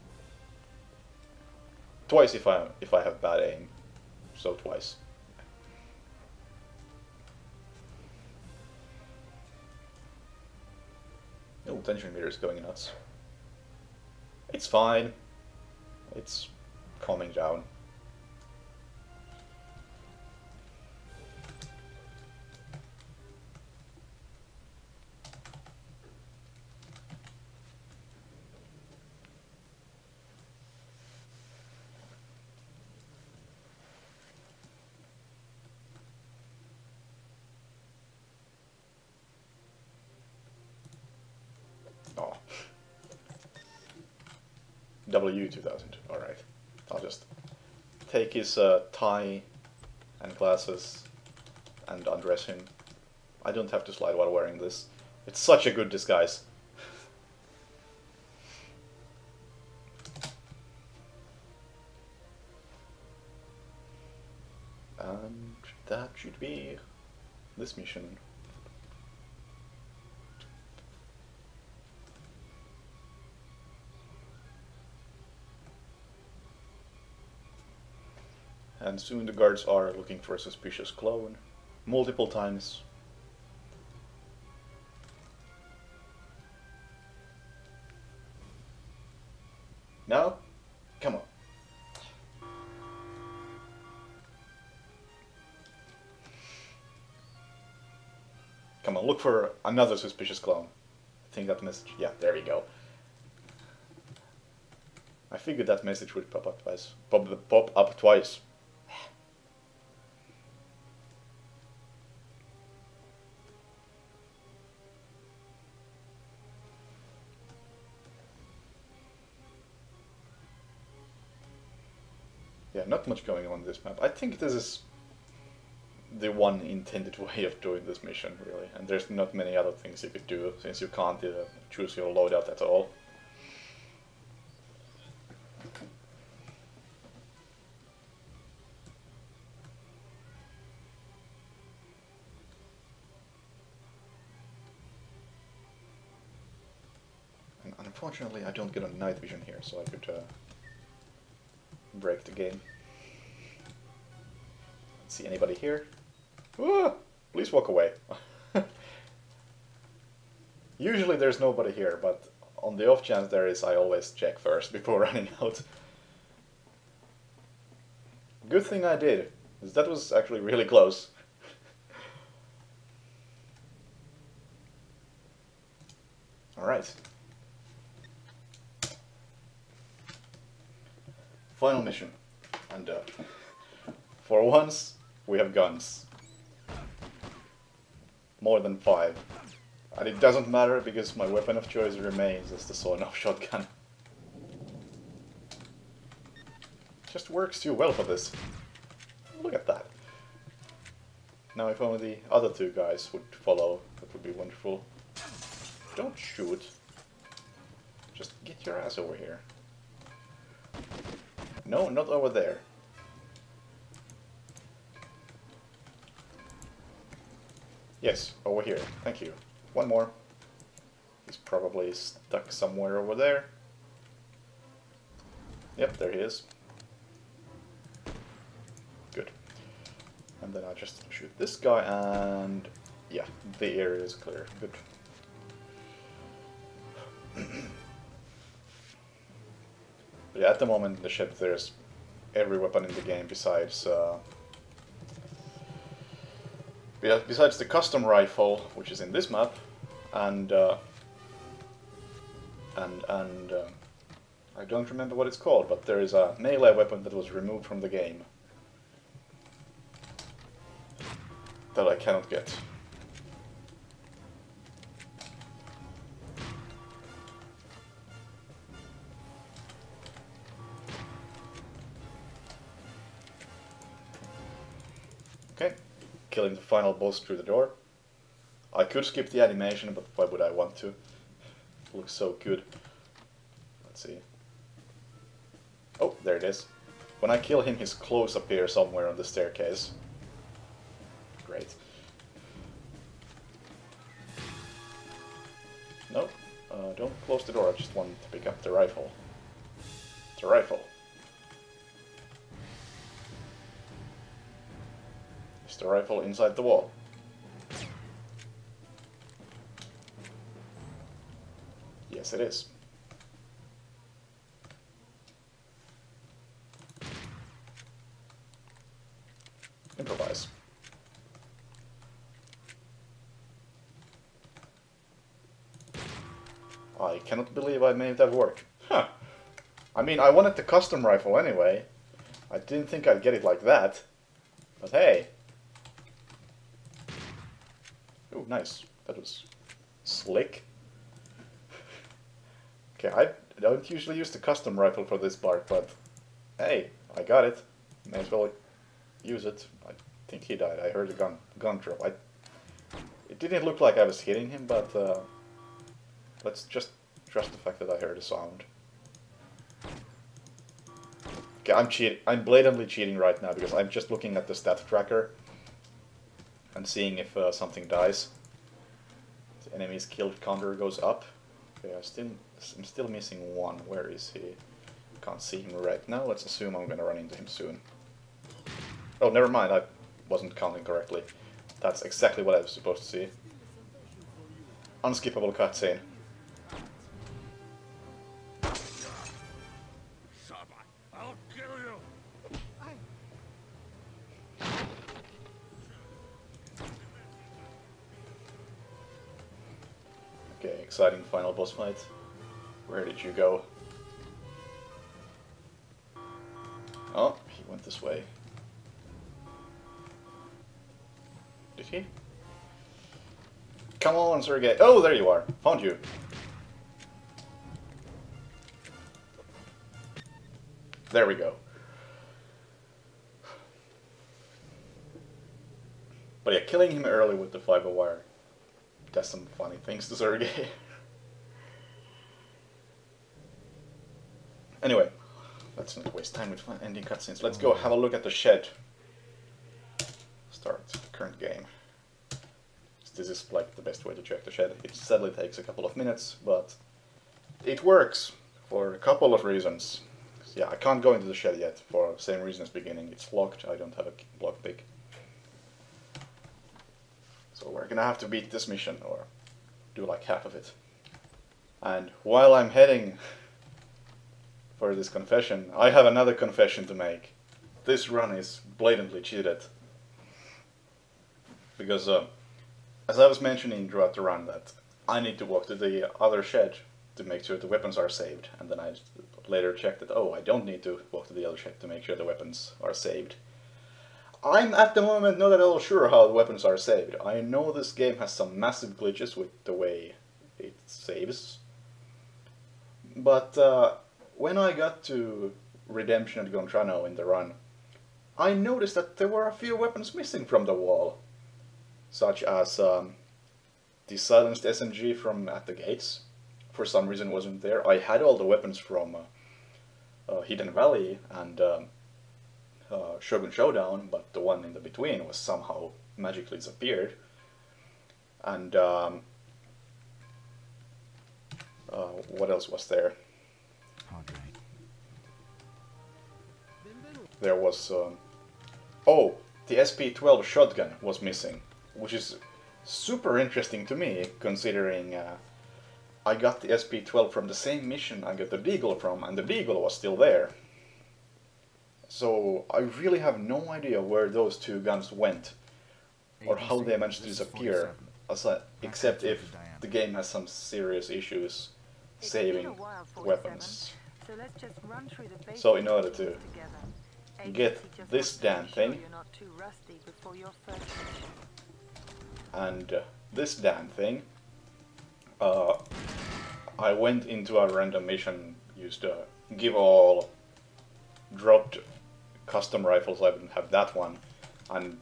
Twice if I have bad aim, so twice. Oh, tension meter is going nuts. It's fine. It's calming down. Oh. W2000, alright. I'll just take his tie and glasses and undress him. I don't have to slide while wearing this. It's such a good disguise. And that should be this mission. And soon the guards are looking for a suspicious clone. Multiple times. Now? Come on. Come on, look for another suspicious clone. I think that message... Yeah, there we go. I figured that message would pop up twice. Pop up twice. Yeah, not much going on this map. I think this is the one intended way of doing this mission, really. And there's not many other things you could do, since you can't choose your loadout at all. And unfortunately, I don't get a night vision here, so I could break the game. See anybody here? Ah, please walk away. Usually there's nobody here, but on the off chance there is, I always check first before running out. Good thing I did, because that was actually really close. Alright. Final mission. And for once, we have guns. More than 5. And it doesn't matter because my weapon of choice remains as the sawn-off shotgun. Just works too well for this. Look at that. Now if only the other two guys would follow, that would be wonderful. Don't shoot. Just get your ass over here. No, not over there. Yes, over here. Thank you. One more. He's probably stuck somewhere over there. Yep, there he is. Good. And then I just shoot this guy and... yeah, the area is clear. Good. But yeah, at the moment in the shed there's every weapon in the game besides... besides the custom rifle, which is in this map, and I don't remember what it's called, but there is a melee weapon that was removed from the game that I cannot get. Okay, killing the final boss through the door. I could skip the animation, but why would I want to? It looks so good. Let's see. Oh, there it is. When I kill him, his clothes appear somewhere on the staircase. Great. Nope. Don't close the door, I just want to pick up the rifle. It's a rifle. Is the rifle inside the wall? Yes, it is. Improvise. I cannot believe I made that work. Huh. I mean, I wanted the custom rifle anyway. I didn't think I'd get it like that. But hey. Ooh, nice. That was slick. Okay, I don't usually use the custom rifle for this part, but hey, I got it. May as well use it. I think he died. I heard a gun drop. It didn't look like I was hitting him, but let's just trust the fact that I heard a sound. Okay, I'm cheating. I'm blatantly cheating right now because I'm just looking at the stat tracker and seeing if something dies. The enemies killed counter goes up. Okay, I'm still missing one. Where is he? Can't see him right now. Let's assume I'm gonna run into him soon. Oh, never mind. I wasn't counting correctly. That's exactly what I was supposed to see. Unskippable cutscene.
I'll kill you.
Okay, exciting final boss fight. Where did you go? Oh, he went this way. Did he? Come on, Sergey. Oh, there you are. Found you. There we go. But yeah, killing him early with the fiber wire does some funny things to Sergey. Anyway, let's not waste time with ending cutscenes. Let's go have a look at the shed. Start current game. This is like the best way to check the shed. It sadly takes a couple of minutes, but it works for a couple of reasons. Yeah, I can't go into the shed yet for the same reason as beginning. It's locked. I don't have a lockpick. So we're gonna have to beat this mission or do like half of it. And while I'm heading for this confession, I have another confession to make. This run is blatantly cheated. Because as I was mentioning throughout the run that I need to walk to the other shed to make sure the weapons are saved, and then I later checked that, oh, I don't need to walk to the other shed to make sure the weapons are saved. I'm at the moment not at all sure how the weapons are saved. I know this game has some massive glitches with the way it saves, but when I got to Redemption at Gontrano in the run, I noticed that there were a few weapons missing from the wall. Such as the silenced SMG from at the gates for some reason wasn't there. I had all the weapons from Hidden Valley and Shogun Showdown, but the one in the between was somehow magically disappeared. And what else was there?
Padre.
There was oh, the SP-12 shotgun was missing, which is super interesting to me, considering I got the SP-12 from the same mission I got the Deagle from, and the Deagle was still there. So I really have no idea where those two guns went, or how they managed to disappear, except if the game has some serious issues saving weapons.
So let's just run through the basics
So in order to
together.
get
Agency just
this
wants to
damn
be sure
thing,
you're not too rusty before your first mission.
and this damn thing, I went into a random mission, used give all, dropped custom rifles. I wouldn't have that one, and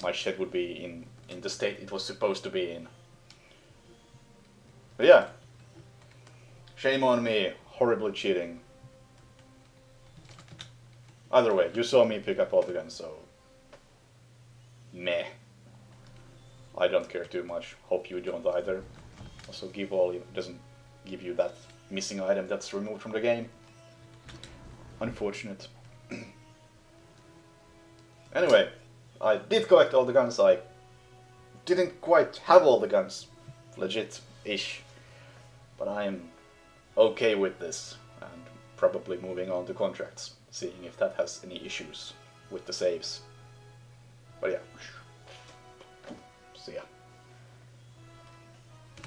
my shed would be in the state it was supposed to be in. But yeah, shame on me, horribly cheating. Either way, you saw me pick up all the guns, so meh. I don't care too much. Hope you don't either. Also, give all doesn't give you that missing item that's removed from the game. Unfortunate. Anyway, I did collect all the guns. I didn't quite have all the guns, legit-ish, but I'm okay with this, and probably moving on to contracts, seeing if that has any issues with the saves. But yeah, see ya.